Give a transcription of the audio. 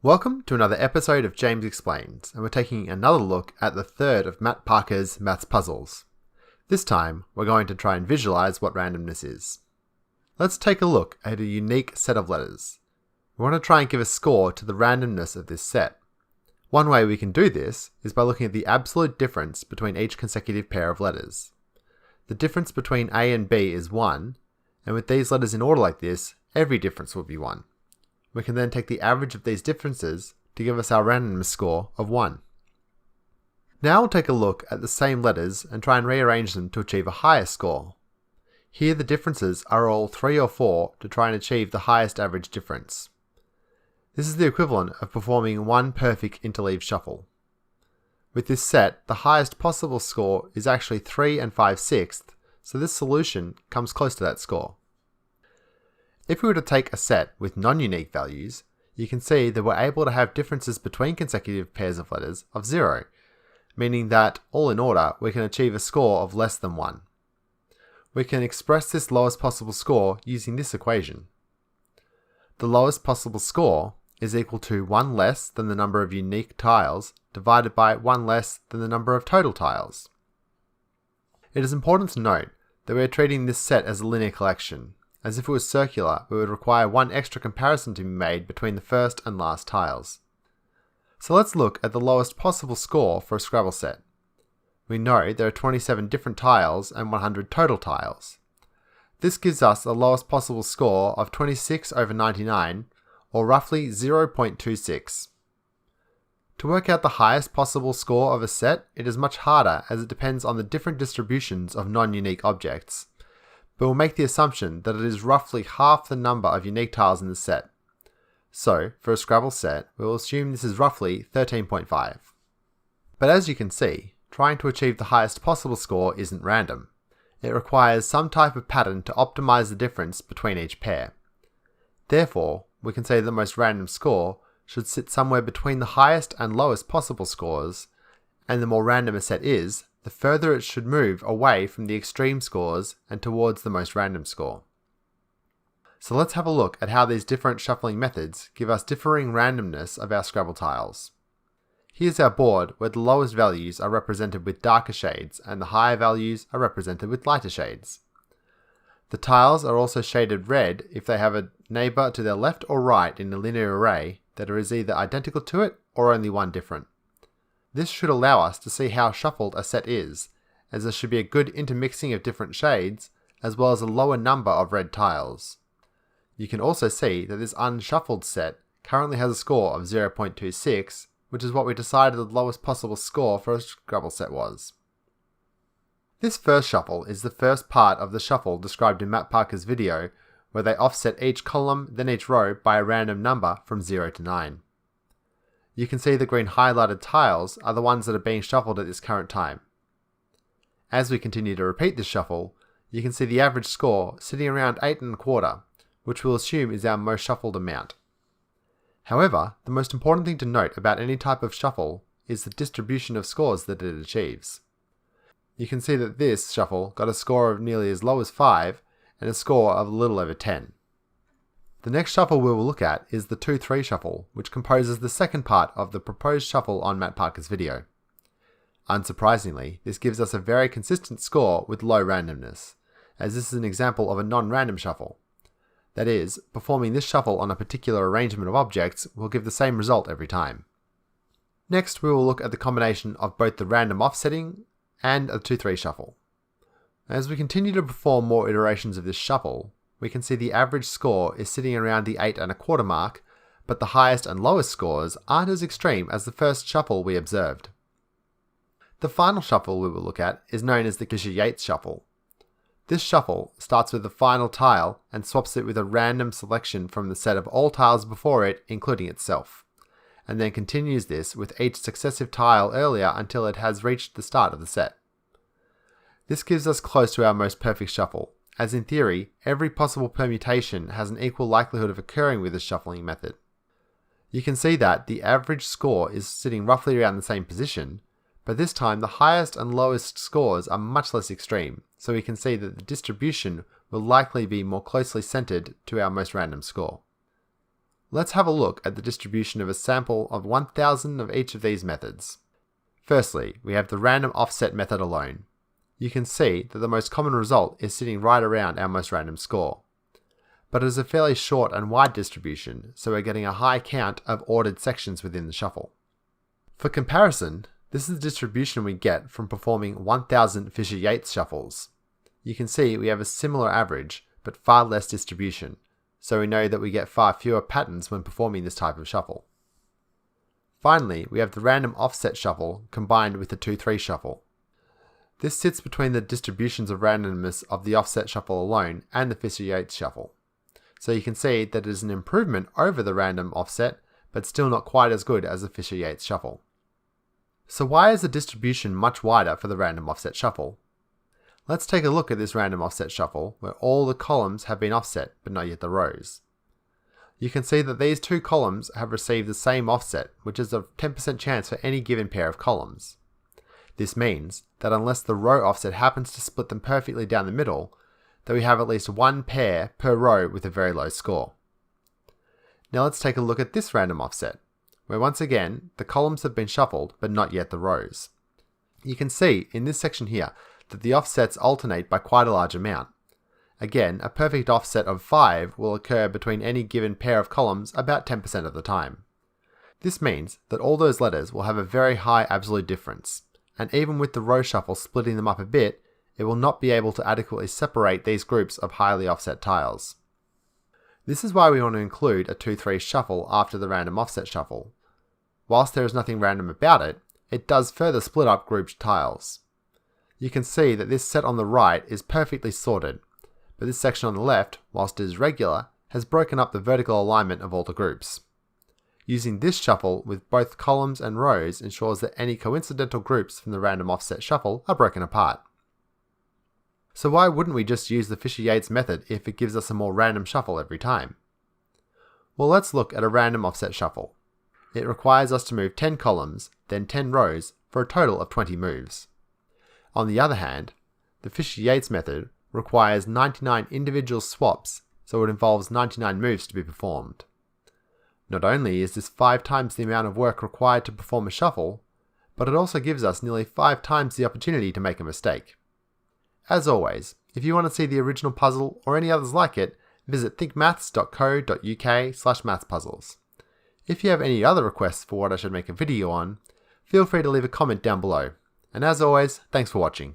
Welcome to another episode of James Explains, and we're taking another look at the third of Matt Parker's maths puzzles. This time, we're going to try and visualize what randomness is. Let's take a look at a unique set of letters. We want to try and give a score to the randomness of this set. One way we can do this is by looking at the absolute difference between each consecutive pair of letters. The difference between A and B is 1, and with these letters in order like this, every difference will be 1. We can then take the average of these differences to give us our randomness score of 1. Now we'll take a look at the same letters and try and rearrange them to achieve a higher score. Here the differences are all 3 or 4 to try and achieve the highest average difference. This is the equivalent of performing one perfect interleave shuffle. With this set, the highest possible score is actually 3 and 5/6, so this solution comes close to that score. If we were to take a set with non-unique values, you can see that we're able to have differences between consecutive pairs of letters of 0, meaning that, all in order, we can achieve a score of less than 1. We can express this lowest possible score using this equation. The lowest possible score is equal to 1 less than the number of unique tiles divided by 1 less than the number of total tiles. It is important to note that we are treating this set as a linear collection. As if it was circular, we would require one extra comparison to be made between the first and last tiles. So let's look at the lowest possible score for a Scrabble set. We know there are 27 different tiles and 100 total tiles. This gives us the lowest possible score of 26 over 99, or roughly 0.26. To work out the highest possible score of a set, it is much harder as it depends on the different distributions of non-unique objects. But we'll make the assumption that it is roughly half the number of unique tiles in the set. So, for a Scrabble set, we will assume this is roughly 13.5. But as you can see, trying to achieve the highest possible score isn't random. It requires some type of pattern to optimize the difference between each pair. Therefore, we can say the most random score should sit somewhere between the highest and lowest possible scores, and the more random a set is, the further it should move away from the extreme scores and towards the most random score. So let's have a look at how these different shuffling methods give us differing randomness of our Scrabble tiles. Here's our board where the lowest values are represented with darker shades and the higher values are represented with lighter shades. The tiles are also shaded red if they have a neighbour to their left or right in a linear array that is either identical to it or only one different. This should allow us to see how shuffled a set is, as there should be a good intermixing of different shades, as well as a lower number of red tiles. You can also see that this unshuffled set currently has a score of 0.26, which is what we decided the lowest possible score for a Scrabble set was. This first shuffle is the first part of the shuffle described in Matt Parker's video, where they offset each column then each row by a random number from 0 to 9. You can see the green highlighted tiles are the ones that are being shuffled at this current time. As we continue to repeat this shuffle, you can see the average score sitting around 8.25, which we'll assume is our most shuffled amount. However, the most important thing to note about any type of shuffle is the distribution of scores that it achieves. You can see that this shuffle got a score of nearly as low as 5 and a score of a little over 10. The next shuffle we will look at is the 2-3 shuffle, which composes the second part of the proposed shuffle on Matt Parker's video. Unsurprisingly, this gives us a very consistent score with low randomness, as this is an example of a non-random shuffle. That is, performing this shuffle on a particular arrangement of objects will give the same result every time. Next, we will look at the combination of both the random offsetting and a 2-3 shuffle. As we continue to perform more iterations of this shuffle, we can see the average score is sitting around the 8.25 mark, but the highest and lowest scores aren't as extreme as the first shuffle we observed. The final shuffle we will look at is known as the Fisher-Yates shuffle. This shuffle starts with the final tile and swaps it with a random selection from the set of all tiles before it, including itself, and then continues this with each successive tile earlier until it has reached the start of the set. This gives us close to our most perfect shuffle, as in theory, every possible permutation has an equal likelihood of occurring with this shuffling method. You can see that the average score is sitting roughly around the same position, but this time the highest and lowest scores are much less extreme, so we can see that the distribution will likely be more closely centered to our most random score. Let's have a look at the distribution of a sample of 1000 of each of these methods. Firstly, we have the random offset method alone. You can see that the most common result is sitting right around our most random score. But it is a fairly short and wide distribution, so we're getting a high count of ordered sections within the shuffle. For comparison, this is the distribution we get from performing 1000 Fisher-Yates shuffles. You can see we have a similar average, but far less distribution, so we know that we get far fewer patterns when performing this type of shuffle. Finally, we have the random offset shuffle combined with the 2-3 shuffle. This sits between the distributions of randomness of the offset shuffle alone and the Fisher-Yates shuffle. So you can see that it is an improvement over the random offset, but still not quite as good as the Fisher-Yates shuffle. So why is the distribution much wider for the random offset shuffle? Let's take a look at this random offset shuffle where all the columns have been offset, but not yet the rows. You can see that these two columns have received the same offset, which is a 10% chance for any given pair of columns. This means that unless the row offset happens to split them perfectly down the middle, that we have at least one pair per row with a very low score. Now let's take a look at this random offset, where once again the columns have been shuffled but not yet the rows. You can see in this section here that the offsets alternate by quite a large amount. Again, a perfect offset of 5 will occur between any given pair of columns about 10% of the time. This means that all those letters will have a very high absolute difference, and even with the row shuffle splitting them up a bit, it will not be able to adequately separate these groups of highly offset tiles. This is why we want to include a 2-3 shuffle after the random offset shuffle. Whilst there is nothing random about it, it does further split up grouped tiles. You can see that this set on the right is perfectly sorted, but this section on the left, whilst it is regular, has broken up the vertical alignment of all the groups. Using this shuffle with both columns and rows ensures that any coincidental groups from the random offset shuffle are broken apart. So why wouldn't we just use the Fisher-Yates method if it gives us a more random shuffle every time? Well, let's look at a random offset shuffle. It requires us to move 10 columns, then 10 rows, for a total of 20 moves. On the other hand, the Fisher-Yates method requires 99 individual swaps, so it involves 99 moves to be performed. Not only is this 5 times the amount of work required to perform a shuffle, but it also gives us nearly 5 times the opportunity to make a mistake. As always, if you want to see the original puzzle or any others like it, visit thinkmaths.co.uk/mathspuzzles. If you have any other requests for what I should make a video on, feel free to leave a comment down below. And as always, thanks for watching.